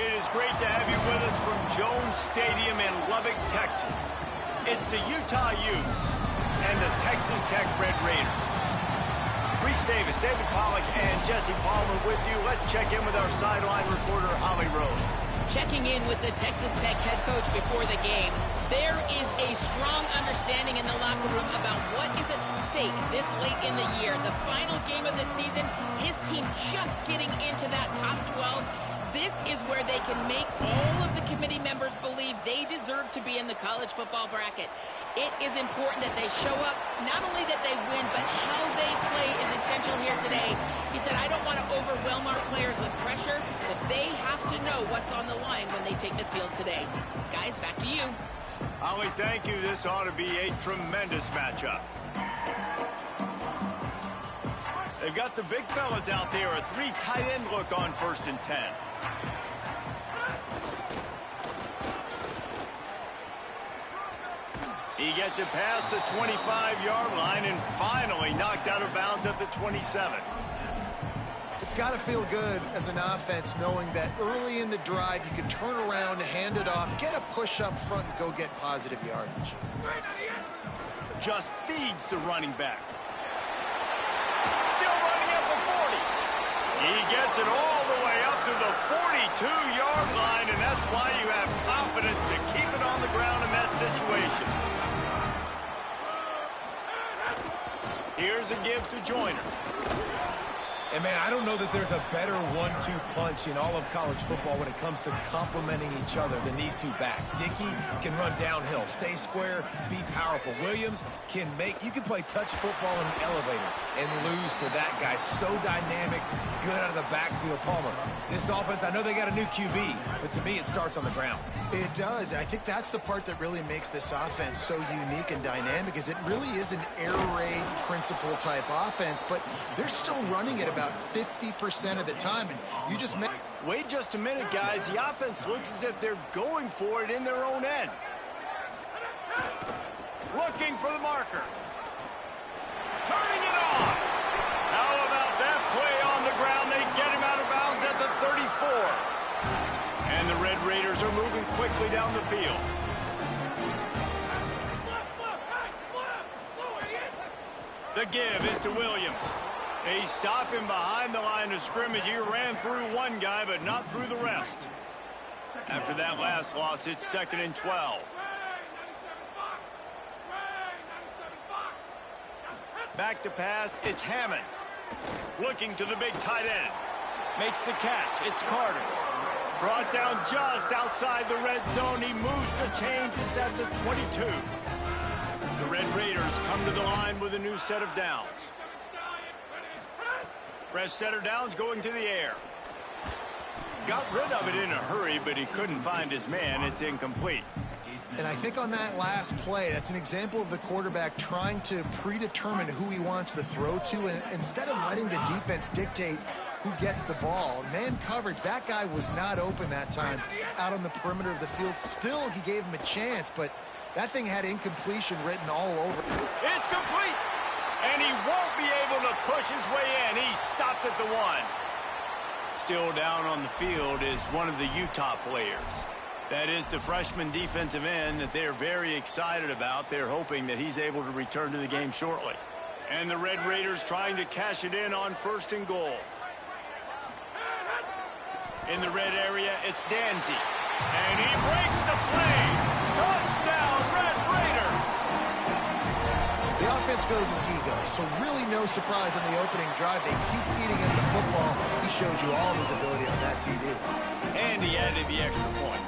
It is great to have you with us from Jones Stadium in Lubbock, Texas. It's the Utah Utes and the Texas Tech Red Raiders. Reese Davis, David Pollack, and Jesse Palmer with you. Let's check in with our sideline reporter, Holly Rose. Checking in with the Texas Tech head coach before the game. There is a strong understanding in the locker room about what is at stake this late in the year. The final game of the season, his team just getting into that top 12. This is where they can make all of the committee members believe they deserve to be in the college football bracket. It is important that they show up, not only that they win, but how they play is essential here today. He said, I don't want to overwhelm our players with pressure, but they have to know what's on the line when they take the field today. Guys, back to you. Holly, thank you. This ought to be a tremendous matchup. They've got the big fellas out there, a 3 tight end look on 1st and 10. He gets it past the 25-yard line and finally knocked out of bounds at the 27. It's got to feel good as an offense knowing that early in the drive you can turn around, hand it off, get a push up front, and go get positive yardage. Just feeds the running back. Still running at the 40. He gets it all the way up to the 42-yard line, and that's why you have confidence to keep it on the ground in that situation. Here's a give to Joyner. And, man, I don't know that there's a better 1-2 punch in all of college football when it comes to complementing each other than these two backs. Dickey can run downhill, stay square, be powerful. Williams can you can play touch football in an elevator and lose to that guy. So dynamic, good out of the backfield. Palmer, this offense, I know they got a new QB, but to me it starts on the ground. It does. I think that's the part that really makes this offense so unique and dynamic is it really is an air raid principle type offense, but they're still running it about 50% of the time. And you just wait just a minute, guys. The offense looks as if they're going for it in their own end. Looking for the marker. Turning it on. How about that play on the ground? They get him out of bounds at the 34. And the Red Raiders are moving quickly down the field. The give is to Williams. They stop him behind the line of scrimmage. He ran through one guy, but not through the rest. After that last loss, it's 2nd and 12. Back to pass, it's Hammond. Looking to the big tight end. Makes the catch, it's Carter. Brought down just outside the red zone. He moves the chains, it's at the 22. The Red Raiders come to the line with a new set of downs. Fresh set of downs going to the air. Got rid of it in a hurry, but he couldn't find his man. It's incomplete. And I think on that last play, that's an example of the quarterback trying to predetermine who he wants to throw to, and instead of letting the defense dictate who gets the ball. Man coverage, that guy was not open that time out on the perimeter of the field. Still, he gave him a chance, but that thing had incompletion written all over it. It's complete, and he won't be able to push his way in. He stopped at the 1. Still down on the field is one of the Utah players. That is the freshman defensive end that they're very excited about. They're hoping that he's able to return to the game shortly. And the Red Raiders trying to cash it in on 1st and goal. In the red area, it's Danzy. And he breaks the play. Touchdown, Red Raiders! The offense goes as he goes, so really no surprise on the opening drive. They keep feeding him the football. He showed you all of his ability on that TD. And he added the extra point.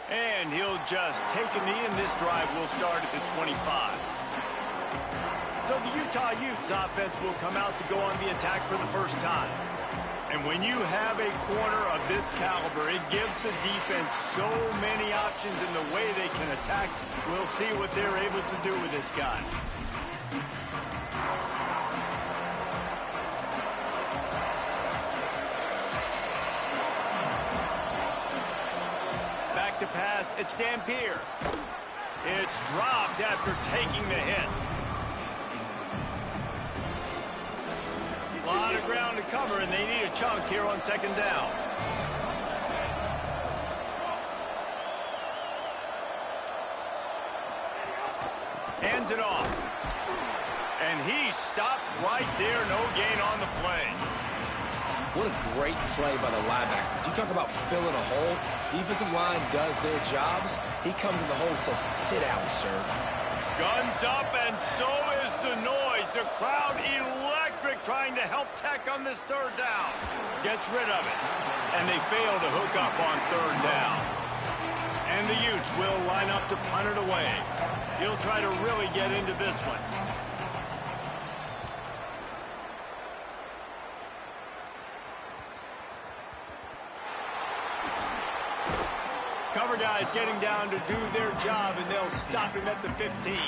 And he'll just take a knee, and this drive will start at the 25. So the Utah Utes offense will come out to go on the attack for the first time. And when you have a corner of this caliber, it gives the defense so many options in the way they can attack. We'll see what they're able to do with this guy. back to pass. It's Dampier. It's dropped after taking the hit. A lot of ground to cover, and they need a chunk here on second down. Hands it off. And he stopped right there. No gain on the play. What a great play by the linebacker. You talk about filling a hole. Defensive line does their jobs. He comes in the hole and says, sit down, sir. Guns up, and so is the noise. The crowd electric, trying to help Tech on this third down. Gets rid of it. And they fail to hook up on third down. And the Utes will line up to punt it away. He'll try to really get into this one. Cover guys getting down to do their job, and they'll stop him at the 15.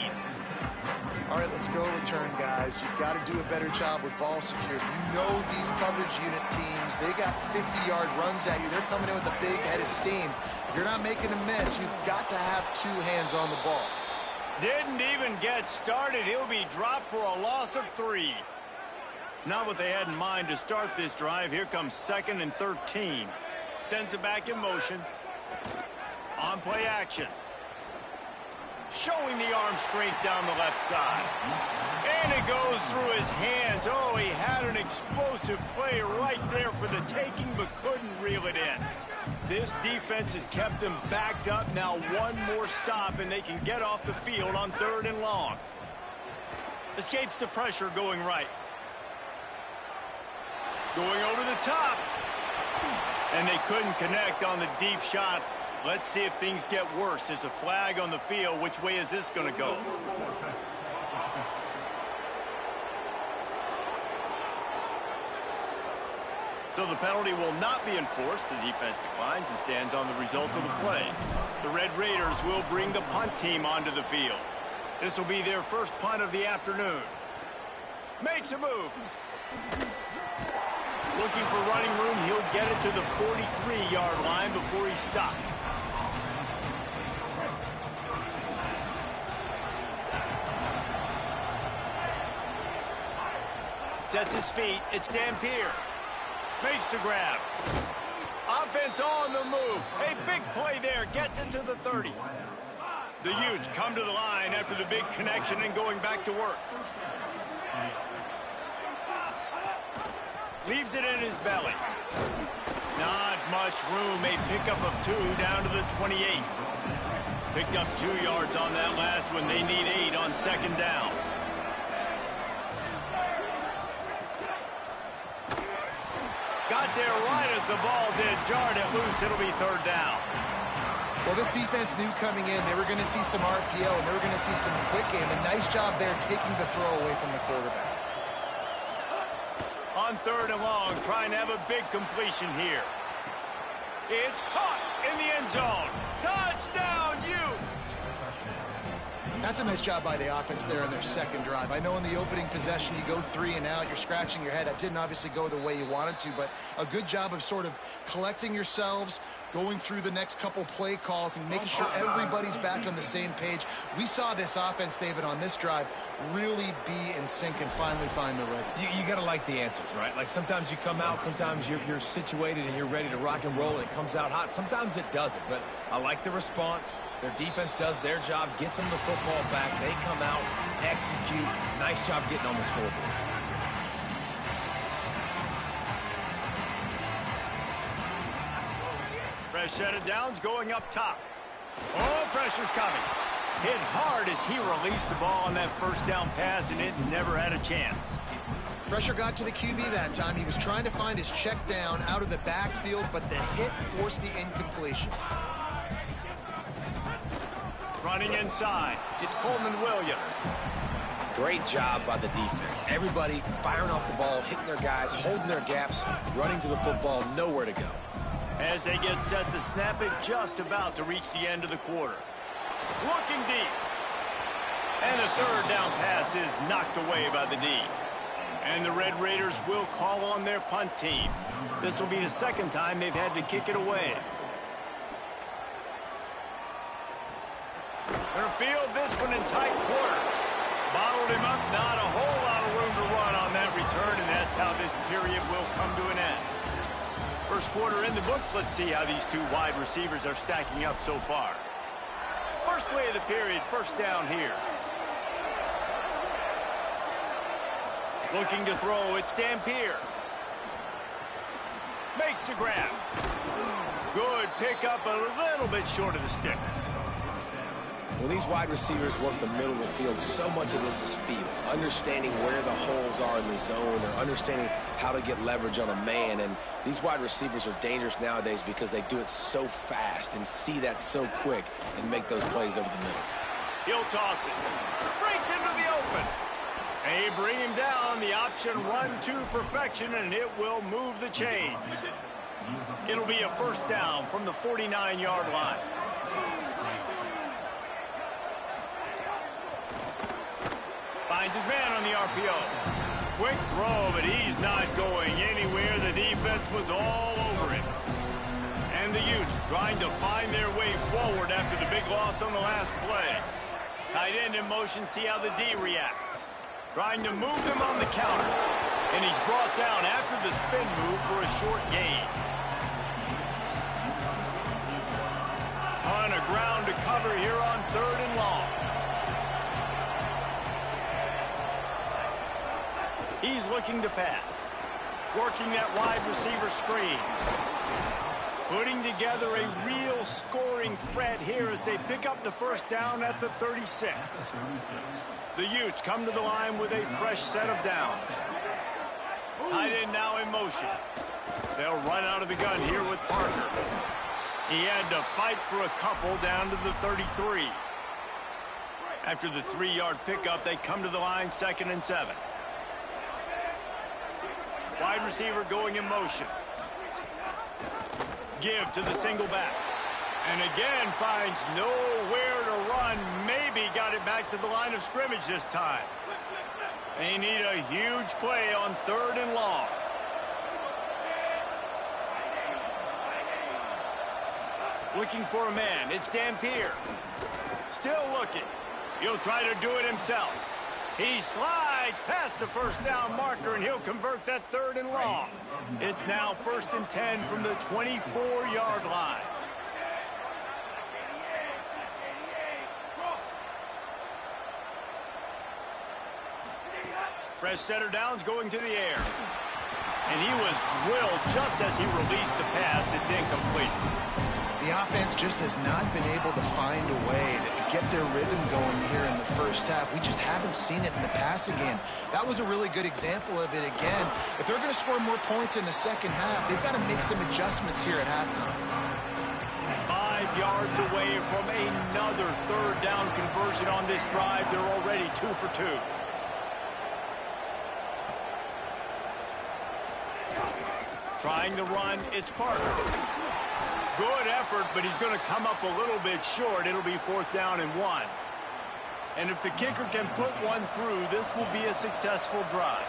All right, let's go return, guys. You've got to do a better job with ball security. You know these coverage unit teams, they got 50-yard runs at you. They're coming in with a big head of steam. If you're not making a miss, you've got to have two hands on the ball. Didn't even get started. He'll be dropped for a loss of 3. Not what they had in mind to start this drive. Here comes 2nd and 13. Sends it back in motion. On play action. Showing the arm strength down the left side. And it goes through his hands. Oh, he had an explosive play right there for the taking, but couldn't reel it in. This defense has kept them backed up. Now one more stop, and they can get off the field on 3rd and long. Escapes the pressure going right. Going over the top. And they couldn't connect on the deep shot. Let's see if things get worse. There's a flag on the field. Which way is this going to go? So the penalty will not be enforced. The defense declines and stands on the result of the play. The Red Raiders will bring the punt team onto the field. This will be their first punt of the afternoon. Makes a move. Looking for running room. He'll get it to the 43-yard line before he stopped. Sets his feet. It's Dampier. Makes the grab. Offense on the move. A big play there. Gets it to the 30. The Utes come to the line after the big connection and going back to work. Leaves it in his belly. Not much room. A pickup of 2 down to the 28. Picked up 2 yards on that last one. They need 8 on second down. Got there right as the ball did. Jarred it loose. It'll be 3rd down. Well, this defense knew coming in they were going to see some RPO and they were going to see some quick game. A nice job there taking the throw away from the quarterback. On 3rd and long, trying to have a big completion here. It's caught in the end zone. Touchdown, Utes! That's a nice job by the offense there in their second drive. I know in the opening possession you go 3 and out, you're scratching your head. That didn't obviously go the way you wanted to, but a good job of sort of collecting yourselves, going through the next couple play calls and making sure everybody's back on the same page. We saw this offense, David, on this drive really be in sync and finally find the ready. You got to like the answers, right? Like sometimes you come out, sometimes you're situated and you're ready to rock and roll and it comes out hot. Sometimes it doesn't, but I like the response. Their defense does their job, gets them the football back. They come out, execute. Nice job getting on the scoreboard. Fresh set of downs going up top. Oh, pressure's coming. Hit hard as he released the ball on that first down pass, and it never had a chance. Pressure got to the QB that time. He was trying to find his check down out of the backfield, but the hit forced the incompletion. Running inside. It's Coleman Williams. Great job by the defense. Everybody firing off the ball, hitting their guys, holding their gaps, running to the football, nowhere to go. As they get set to snap it, just about to reach the end of the quarter. Looking deep. And the 3rd down pass is knocked away by the D. And the Red Raiders will call on their punt team. This will be the 2nd time they've had to kick it away. They'll field this one in tight quarters. Bottled him up, not a whole lot of room to run on that return, and that's how this period will come to an end. First quarter in the books. Let's see how these two wide receivers are stacking up so far. First play of the period, first down here. Looking to throw, it's Dampier. Makes the grab. Good pickup, a little bit short of the sticks. When these wide receivers work the middle of the field, so much of this is feel. Understanding where the holes are in the zone or understanding how to get leverage on a man. And these wide receivers are dangerous nowadays because they do it so fast and see that so quick and make those plays over the middle. He'll toss it. Breaks into the open. They bring him down. The option run to perfection, and it will move the chains. It'll be a first down from the 49-yard line. Finds his man on the RPO. Quick throw, but he's not going anywhere. The defense was all over him. And the Utes trying to find their way forward after the big loss on the last play. Tight end in motion, see how the D reacts. Trying to move them on the counter. And he's brought down after the spin move for a short gain. Ton of ground to cover here on 3rd and long. He's looking to pass. Working that wide receiver screen. Putting together a real scoring threat here as they pick up the first down at the 36. The Utes come to the line with a fresh set of downs. Tight end now in motion. They'll run out of the gun here with Parker. He had to fight for a couple down to the 33. After the 3-yard pickup, they come to the line 2nd and 7. Wide receiver going in motion. Give to the single back. And again finds nowhere to run. Maybe got it back to the line of scrimmage this time. They need a huge play on 3rd and long. Looking for a man. It's Dampier. Still looking. He'll try to do it himself. He slides past the first down marker, and he'll convert that 3rd and long. It's now 1st and 10 from the 24-yard line. Fresh setter downs going to the air. And he was drilled just as he released the pass. It's incomplete. The offense just has not been able to find a way to get their rhythm going here in the first half. We just haven't seen it in the passing game. That was a really good example of it again. If they're going to score more points in the second half, they've got to make some adjustments here at halftime. 5 yards away from another 3rd down conversion on this drive. They're already 2 for 2. Trying to run, it's Parker. Good effort, but he's going to come up a little bit short. It'll be 4th down and 1. And if the kicker can put one through, this will be a successful drive.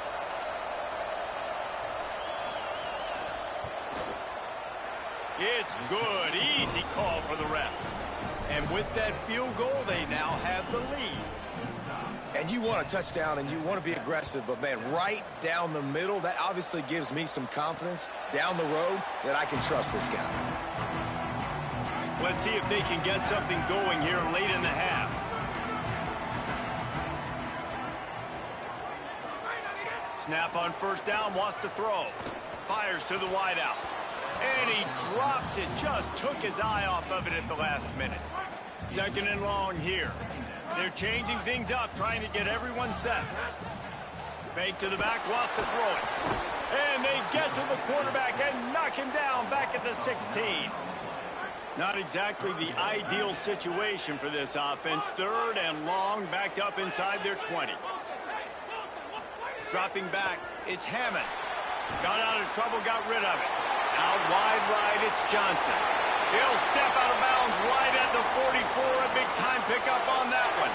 It's good. Easy call for the refs. And with that field goal, they now have the lead. And you want a touchdown and you want to be aggressive, but man, right down the middle, that obviously gives me some confidence down the road that I can trust this guy. Let's see if they can get something going here late in the half. Snap on first down, wants to throw. Fires to the wideout. And he drops it, just took his eye off of it at the last minute. 2nd and long here. They're changing things up, trying to get everyone set. Fake to the back, wants to throw it. And they get to the quarterback and knock him down back at the 16. Not exactly the ideal situation for this offense. 3rd and long, backed up inside their 20. Dropping back, it's Hammond. Got out of trouble, got rid of it. Out wide right, it's Johnson. He'll step out of bounds right at the 44. A big-time pickup on that one.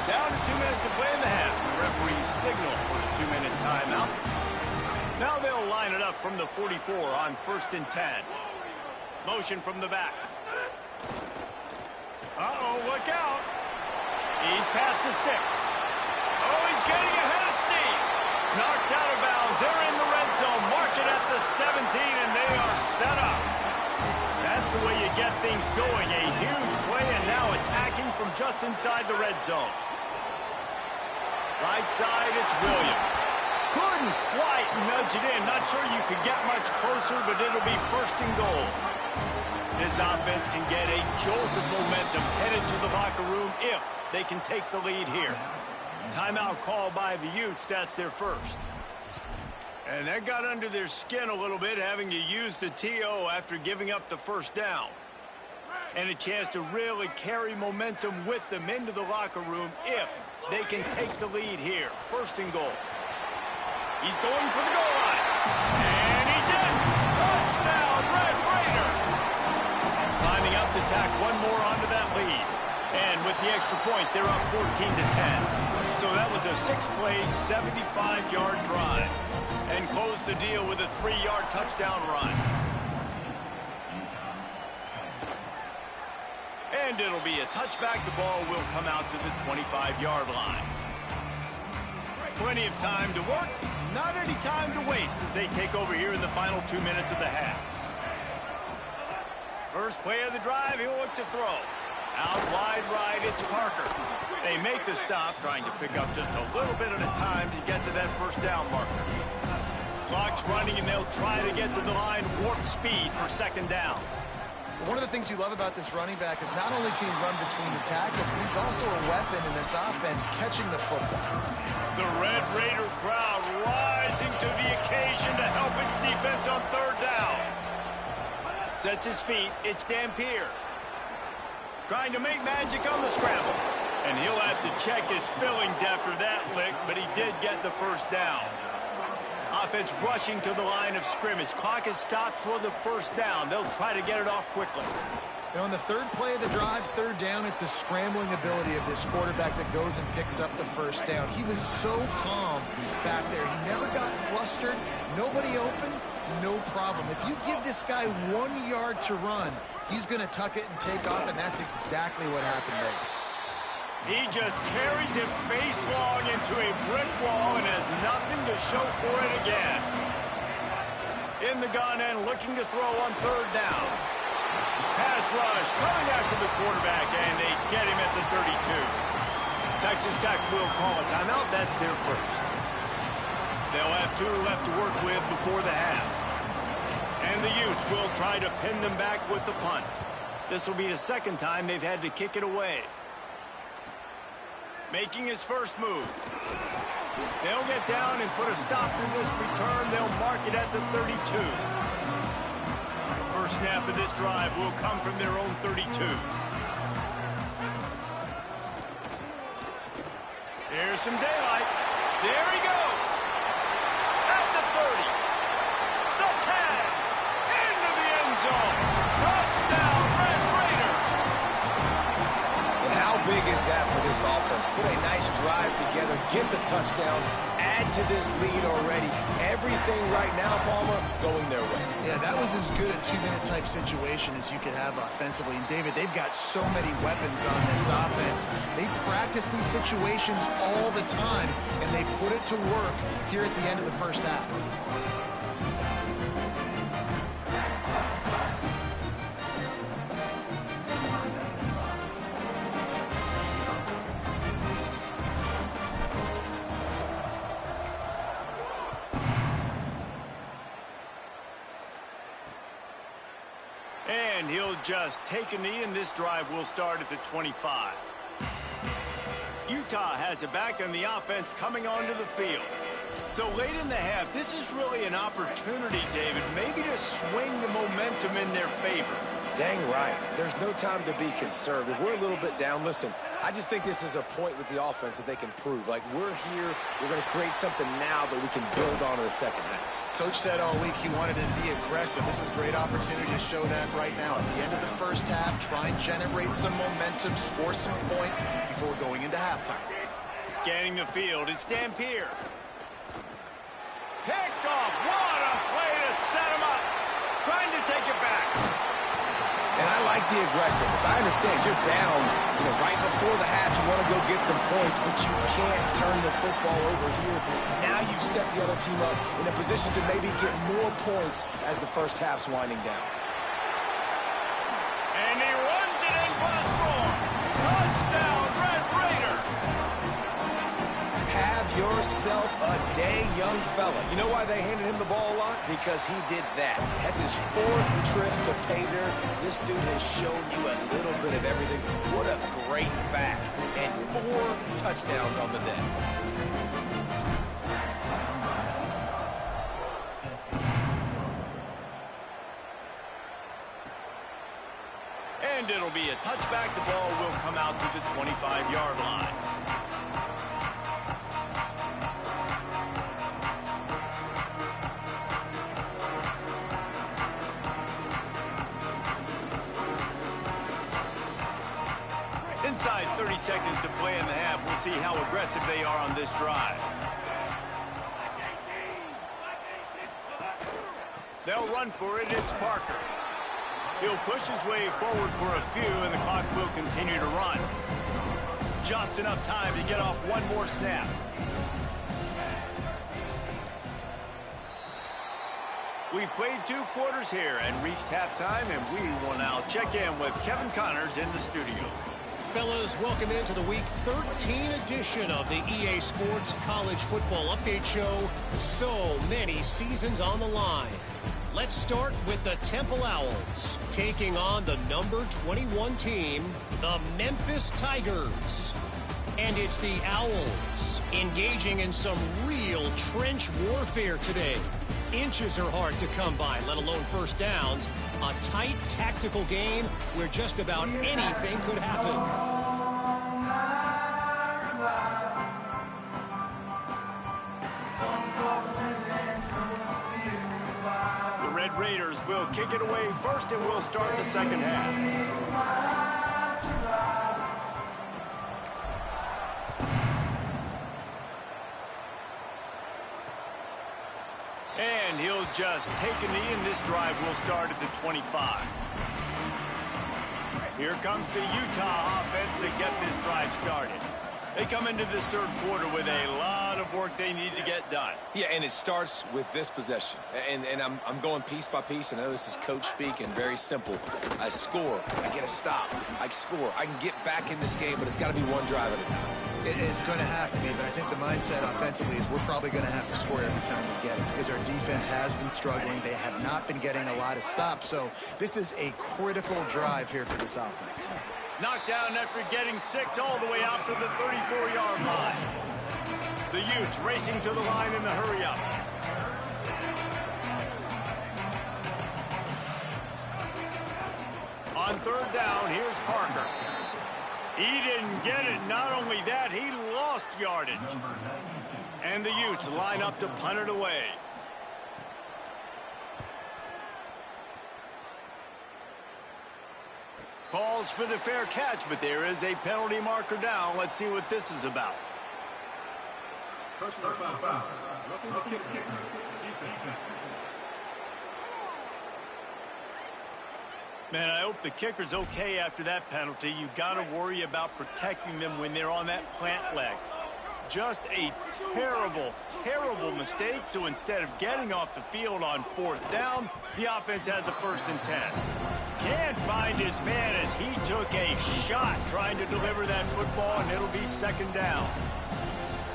Down to 2 minutes to play in the half. The referee signal for the 2-minute timeout. Now they'll line it up from the 44 on 1st and 10. Motion from the back. Uh-oh, look out. He's past the sticks. Oh, he's getting ahead of steam. Knocked out of bounds. They're in the red zone. Mark it at the 17, and they are set up. That's the way you get things going. A huge play, and now attacking from just inside the red zone. Right side, it's Williams. Couldn't quite nudge it in. Not sure you could get much closer, but it'll be first and goal. This offense can get a jolt of momentum headed to the locker room if they can take the lead here. Timeout call by the Utes. That's their first. And that got under their skin a little bit, having to use the TO after giving up the first down. And a chance to really carry momentum with them into the locker room if they can take the lead here. First and goal. He's going for the goal line. And he's in. Touchdown, Red Raider. Climbing up to tack one more onto that lead. And with the extra point, they're up 14-10. So that was a 6-play, 75-yard drive. And close the deal with a 3-yard touchdown run. And it'll be a touchback. The ball will come out to the 25-yard line. Plenty of time to work. Not any time to waste as they take over here in the final 2 minutes of the half. First play of the drive, he'll look to throw. Out wide right, it's Parker. They make the stop, trying to pick up just a little bit at a time to get to that first down marker. Clock's running, and they'll try to get to the line warp speed for second down. One of the things you love about this running back is not only can he run between the tackles, but he's also a weapon in this offense catching the football. The Red Raider crowd rising to the occasion to help its defense on third down. Sets his feet. It's Dampier. Trying to make magic on the scramble. And he'll have to check his fillings after that lick, but he did get the first down. Offense rushing to the line of scrimmage. Clock is stopped for the first down. They'll try to get it off quickly. And on the third play of the drive, third down, it's the scrambling ability of this quarterback that goes and picks up the first down. He was so calm back there. He never got flustered. Nobody open, no problem. If you give this guy 1 yard to run, he's going to tuck it and take off, and that's exactly what happened there. He just carries it face long into a brick wall and has nothing to show for it again. In the gun and looking to throw on third down. Pass rush coming after the quarterback, and they get him at the 32. Texas Tech will call a timeout. That's their first. They'll have 2 left to work with before the half. And the Utes will try to pin them back with the punt. This will be the second time they've had to kick it away. Making his first move. They'll get down and put a stop to this return. They'll mark it at the 32. First snap of this drive will come from their own 32. Here's some daylight. There he goes. At the 30. The tag. Into the end zone. Touchdown, Red Raider. And how big is that for this offense? Put a nice drive together, get the touchdown, add to this lead already. Everything right now, Palmer, going their way. Yeah, that was as good a 2-minute type situation as you could have offensively. And David, they've got so many weapons on this offense. They practice these situations all the time, and they put it to work here at the end of the first half. And he'll just take a knee, and this drive will start at the 25. Utah has it back, and the offense coming onto the field. So late in the half, this is really an opportunity, David, maybe to swing the momentum in their favor. Dang right. There's no time to be conservative. We're a little bit down. Listen, I just think this is a point with the offense that they can prove. Like, we're here, we're going to create something now that we can build on in the second half. Coach said all week he wanted to be aggressive. This is a great opportunity to show that right now. At the end of the first half, try and generate some momentum, score some points before going into halftime. Scanning the field, it's Dampier. Picked off. What a play to set him up. Trying to take it back. And I like like the aggressiveness. I understand you're down, right before the half. You want to go get some points, but you can't turn the football over here. Now you've set the other team up in a position to maybe get more points as the first half's winding down. And he runs it in for the score. Touchdown, Red Raiders. Have yourself a day, young fella. You know why they handed him the ball a lot? Because he did that. That's his 4th trip to pay dirt. This dude has shown you a little bit of everything. What a great back. And 4 touchdowns on the day. And it'll be a touchback. The ball will come out to the 25-yard line. Inside 30 seconds to play in the half. We'll see how aggressive they are on this drive. They'll run for it. It's Parker. He'll push his way forward for a few, and the clock will continue to run. Just enough time to get off one more snap. We've played 2 quarters here and reached halftime, and we will now check in with Kevin Connors in the studio. Fellas, welcome into the Week 13 edition of the EA Sports College Football Update Show. So many seasons on the line. Let's start with the Temple Owls, taking on the number 21 team, the Memphis Tigers. And it's the Owls engaging in some real trench warfare today. Inches are hard to come by, let alone first downs. A tight tactical game where just about anything could happen. The Red Raiders will kick it away first, and we'll start the second half. And he'll just take a knee, and this drive will start at the 25. Here comes the Utah offense to get this drive started. They come into this 3rd quarter with a lot of work they need to get done. Yeah, and it starts with this possession. And I'm going piece by piece. I know this is coach speak and very simple. I score. I get a stop. I score. I can get back in this game, but it's got to be one drive at a time. It's going to have to be, but I think the mindset offensively is we're probably going to have to score every time we get it because our defense has been struggling. They have not been getting a lot of stops, so this is a critical drive here for this offense. Knocked down after getting 6 all the way out to the 34-yard line. The Utes racing to the line in the hurry-up. On 3rd down, here's Parker. He didn't get it. Not only that, he lost yardage. And the Utes line up to punt it away. Calls for the fair catch, but there is a penalty marker down. Let's see what this is about. Personal foul. Man, I hope the kicker's okay after that penalty. You got to worry about protecting them when they're on that plant leg. Just a terrible, terrible mistake. So instead of getting off the field on 4th down, the offense has a 1st and 10. Can't find his man as he took a shot trying to deliver that football, and it'll be 2nd down.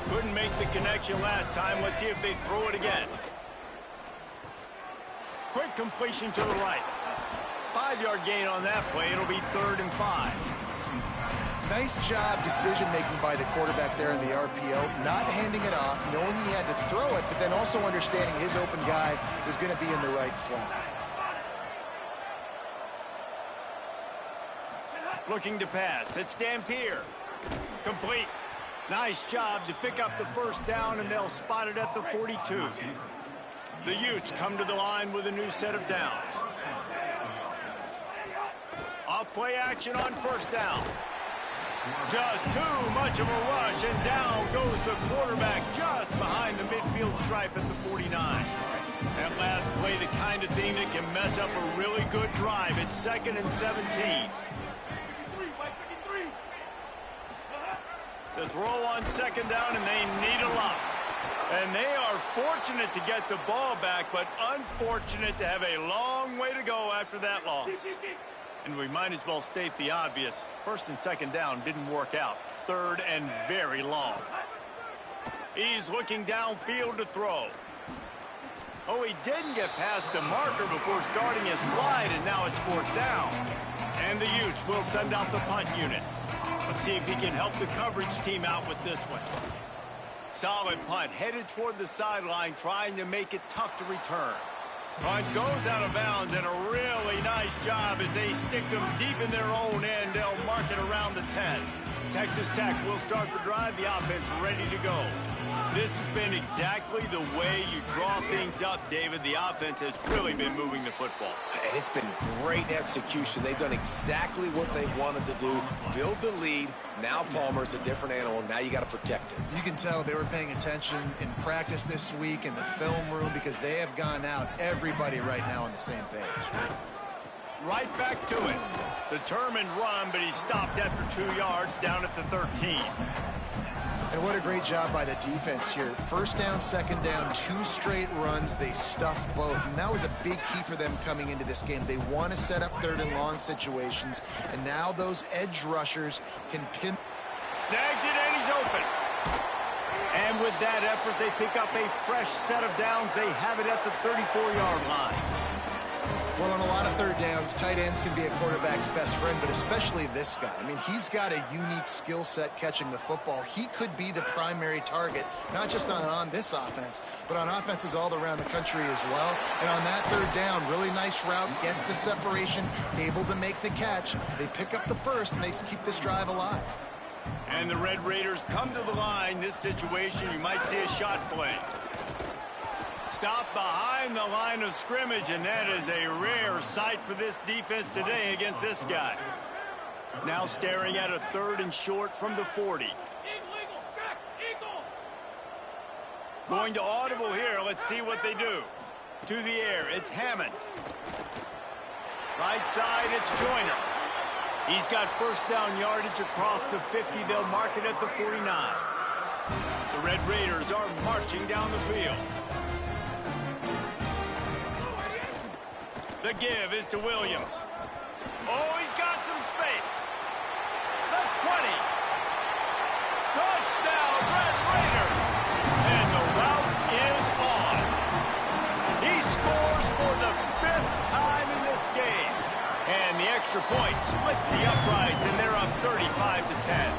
Couldn't make the connection last time. Let's see if they throw it again. Quick completion to the right. 5-yard gain on that play. It'll be 3rd and 5. Nice job decision-making by the quarterback there in the RPO, not handing it off, knowing he had to throw it, but then also understanding his open guy was going to be in the right flat. Looking to pass. It's Dampier. Complete. Nice job to pick up the 1st down, and they'll spot it at the 42. The Utes come to the line with a new set of downs. Off play action on 1st down. Just too much of a rush, and down goes the quarterback just behind the midfield stripe at the 49. That last play, the kind of thing that can mess up a really good drive. It's 2nd and 17. The throw on 2nd down, and they need a lot. And they are fortunate to get the ball back, but unfortunate to have a long way to go after that loss. And we might as well state the obvious. 1st and 2nd down didn't work out. 3rd and very long. He's looking downfield to throw. Oh, he didn't get past the marker before starting his slide, and now it's 4th down. And the Utes will send out the punt unit. Let's see if he can help the coverage team out with this one. Solid punt, headed toward the sideline, trying to make it tough to return. Punt goes out of bounds, and a really nice job as they stick them deep in their own end. They'll mark it around the 10. Texas Tech will start the drive, the offense ready to go. This has been exactly the way you draw things up, David. The offense has really been moving the football. And it's been great execution. They've done exactly what they wanted to do. Build the lead. Now Palmer's a different animal. Now you got to protect him. You can tell they were paying attention in practice this week in the film room because they have gone out, everybody right now on the same page. Right back to it. Determined run, but he stopped after 2 yards down at the 13. And what a great job by the defense here. 1st down, 2nd down, 2 straight runs. They stuffed both. And that was a big key for them coming into this game. They want to set up 3rd and long situations. And now those edge rushers can pin. Snags it, and he's open. And with that effort, they pick up a fresh set of downs. They have it at the 34-yard line. Well, on a lot of 3rd downs, tight ends can be a quarterback's best friend, but especially this guy. I mean, he's got a unique skill set catching the football. He could be the primary target, not just on this offense, but on offenses all around the country as well. And on that 3rd down, really nice route, gets the separation, able to make the catch. They pick up the first, and they keep this drive alive. And the Red Raiders come to the line. This situation, you might see a shot play. Stop behind the line of scrimmage, and that is a rare sight for this defense today against this guy. Now staring at a 3rd and short from the 40. Going to audible here. Let's see what they do. To the air, it's Hammond. Right side, it's Joyner. He's got 1st down yardage across the 50. They'll mark it at the 49. The Red Raiders are marching down the field. The give is to Williams. Oh, he's got some space. The 20. Touchdown, Red Raiders. And the route is on. He scores for the 5th time in this game. And the extra point splits the uprights, and they're up 35-10.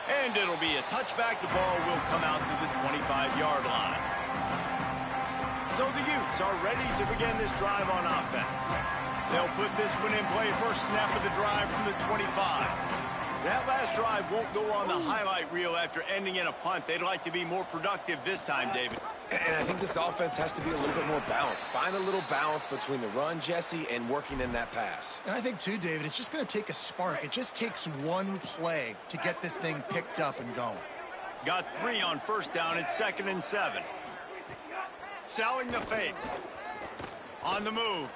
And it'll be a touchback. The ball will come out to the 25-yard line. So the Utes are ready to begin this drive on offense. They'll put this one in play. First snap of the drive from the 25. That last drive won't go on the highlight reel after ending in a punt. They'd like to be more productive this time, David. And I think this offense has to be a little bit more balanced. Find a little balance between the run, Jesse, and working in that pass. And I think, too, David, it's just going to take a spark. It just takes one play to get this thing picked up and going. Got 3 on 1st down. It's 2nd and 7. Selling the fake. On the move.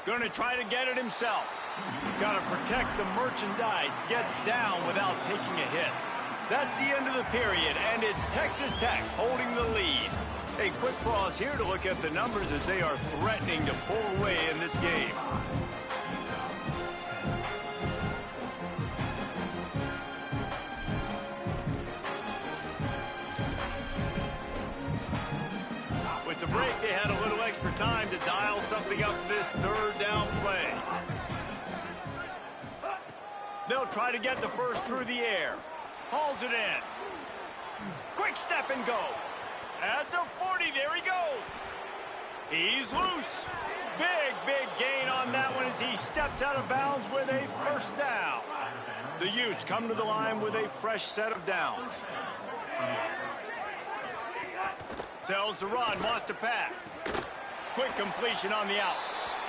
Going to try to get it himself. Got to protect the merchandise. Gets down without taking a hit. That's the end of the period, and it's Texas Tech holding the lead. A quick pause here to look at the numbers as they are threatening to pull away in this game. With the break, they had a little extra time to dial something up for this 3rd down play. They'll try to get the first through the air. Hauls it in. Quick step and go. At the 40, there he goes. He's loose. Big gain on that one as he steps out of bounds with a 1st down. The Utes come to the line with a fresh set of downs. Sells the run, wants to pass. Quick completion on the out.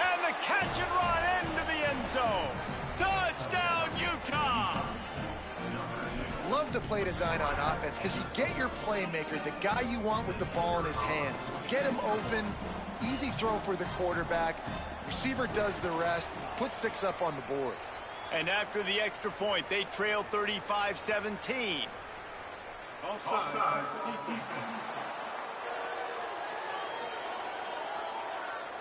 And the catch and run into the end zone. Touchdown, Utah! Love the play design on offense because you get your playmaker, the guy you want with the ball in his hands. You get him open, easy throw for the quarterback. Receiver does the rest, put 6 up on the board. And after the extra point, they trail 35-17. Offside.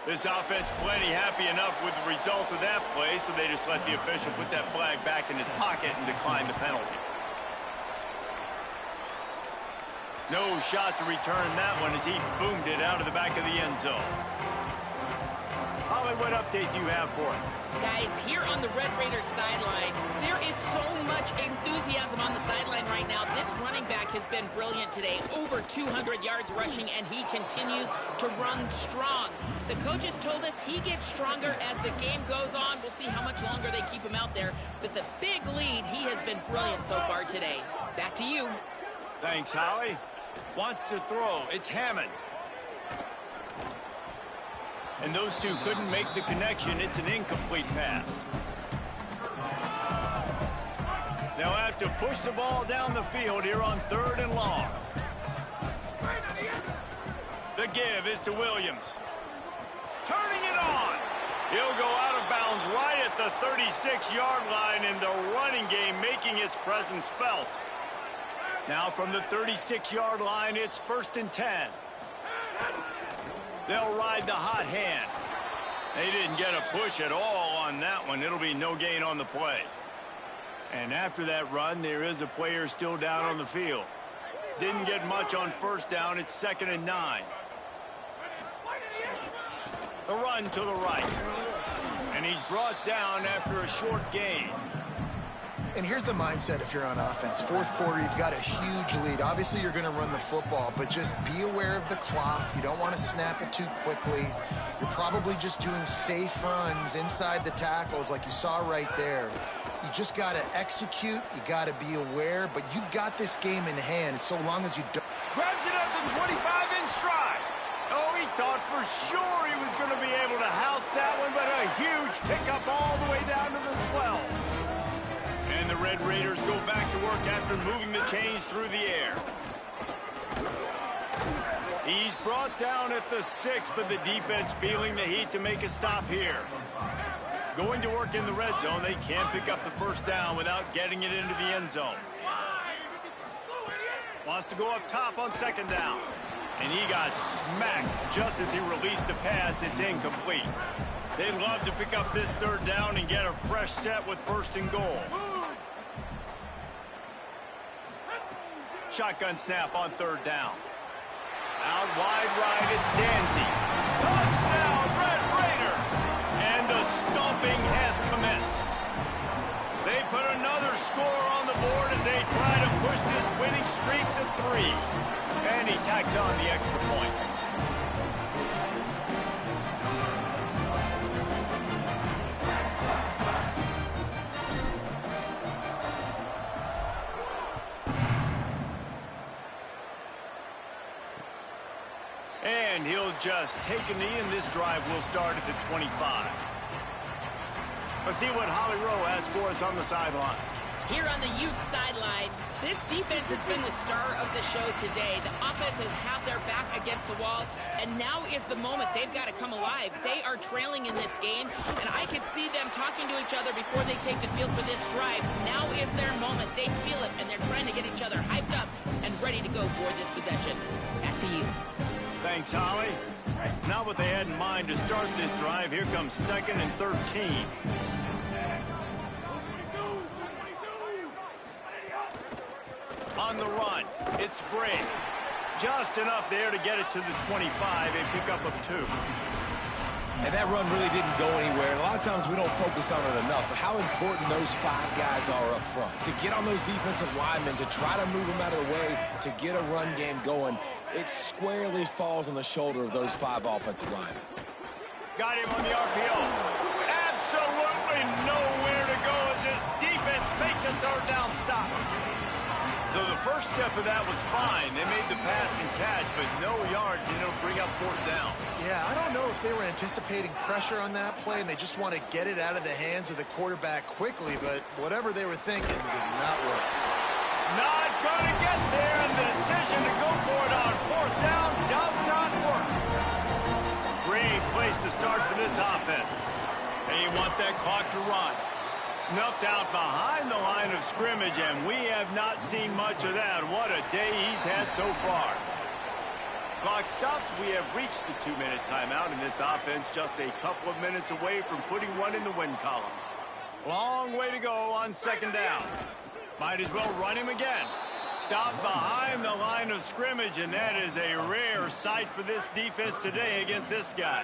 This offense plenty happy enough with the result of that play, so they just let the official put that flag back in his pocket and decline the penalty. No shot to return that one as he boomed it out of the back of the end zone. Holly, what update do you have for us? Guys, here on the Red Raiders sideline, there is so much enthusiasm on the sideline right now. This running back has been brilliant today. Over 200 yards rushing, and he continues to run strong. The coaches told us he gets stronger as the game goes on. We'll see how much longer they keep him out there. With a big lead, he has been brilliant so far today. Back to you. Thanks, Holly. Wants to throw. It's Hammond. And those two couldn't make the connection. It's an incomplete pass. They'll have to push the ball down the field here on 3rd and long. The give is to Williams. Turning it on. He'll go out of bounds right at the 36-yard line, and the running game making its presence felt. Now from the 36-yard line, it's 1st and 10. They'll ride the hot hand. They didn't get a push at all on that one. It'll be no gain on the play. And after that run, there is a player still down on the field. Didn't get much on 1st down. It's 2nd and 9. The run to the right. And he's brought down after a short gain. And here's the mindset if you're on offense. 4th quarter, you've got a huge lead. Obviously, you're going to run the football, but just be aware of the clock. You don't want to snap it too quickly. You're probably just doing safe runs inside the tackles like you saw right there. You just got to execute. You got to be aware, but you've got this game in hand so long as you don't. Grabs it at the 25 in stride. Oh, he thought for sure he was going to be able to house that one, but a huge pickup all the way down to the 12. And the Red Raiders go back to work after moving the chains through the air. He's brought down at the 6, but the defense feeling the heat to make a stop here. Going to work in the red zone, they can't pick up the 1st down without getting it into the end zone. Wants to go up top on 2nd down. And he got smacked just as he released the pass. It's incomplete. They'd love to pick up this 3rd down and get a fresh set with 1st and goal. Shotgun snap on 3rd down. Out wide right, it's Danzy. Touchdown, Red Raider! And the stomping has commenced. They put another score on the board as they try to push this winning streak to 3. And he tacks on the extra point. And he'll just take a knee, and this drive will start at the 25. Let's see what Holly Rowe has for us on the sideline. Here on the Ute sideline, this defense has been the star of the show today. The offense has had their back against the wall, and now is the moment they've got to come alive. They are trailing in this game, and I can see them talking to each other before they take the field for this drive. Now is their moment. They feel it, and they're trying to get each other hyped up and ready to go for this possession. Back to you. Thanks, Holly. Not what they had in mind to start this drive. Here comes 2nd and 13. On the run, it's Brady. Just enough there to get it to the 25, a pickup of 2. And that run really didn't go anywhere. A lot of times we don't focus on it enough, but how important those 5 guys are up front. To get on those defensive linemen, to try to move them out of the way, to get a run game going, it squarely falls on the shoulder of those 5 offensive linemen. Got him on the RPO. Absolutely nowhere to go as this defense makes a 3rd down stop. So the first step of that was fine. They made the pass and catch, but no yards, and it'll bring up fourth down. Yeah, I don't know if they were anticipating pressure on that play and they just want to get it out of the hands of the quarterback quickly, but whatever they were thinking did not work. Not going to get there, and the decision to go for it on fourth down does not work. Great place to start for this offense. They want that clock to run. Snuffed out behind the line of scrimmage, and we have not seen much of that. What a day he's had so far. Clock stops. We have reached the 2-minute timeout, and this offense just a couple of minutes away from putting one in the win column. Long way to go on second down. Might as well run him again. Stop behind the line of scrimmage, and that is a rare sight for this defense today against this guy.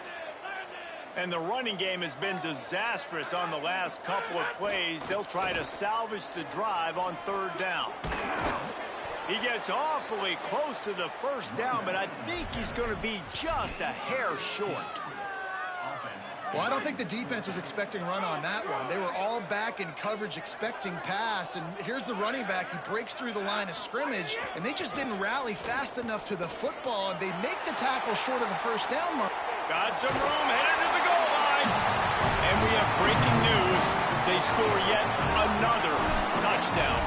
And the running game has been disastrous on the last couple of plays. They'll try to salvage the drive on third down. He gets awfully close to the first down, but I think he's going to be just a hair short. Well, I don't think the defense was expecting run on that one. They were all back in coverage expecting pass, and here's the running back. He breaks through the line of scrimmage, and they just didn't rally fast enough to the football, and they make the tackle short of the first down mark. Got some room, headed to the goal line. And we have breaking news. They score yet another touchdown.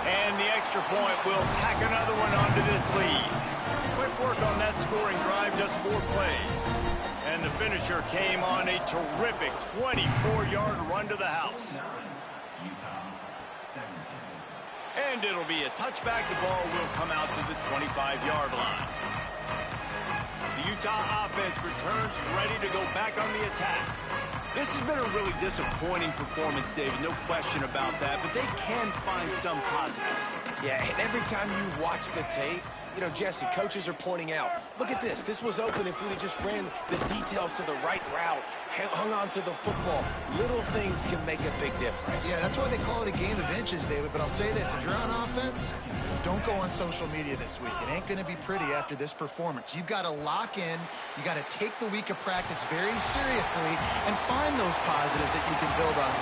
And the extra point will tack another one onto this lead. Quick work on that scoring drive, just 4 plays. And the finisher came on a terrific 24-yard run to the house. And it'll be a touchback. The ball will come out to the 25-yard line. The Utah offense returns ready to go back on the attack. This has been a really disappointing performance, David, no question about that, but they can find some positives. Yeah, and every time you watch the tape, you know, Jesse, coaches are pointing out, look at this. This was open if we'd have just ran the details to the right route, hung on to the football. Little things can make a big difference. Yeah, that's why they call it a game of inches, David. But I'll say this, if you're on offense, don't go on social media this week. It ain't going to be pretty after this performance. You've got to lock in. You got to take the week of practice very seriously and find those positives that you can build on.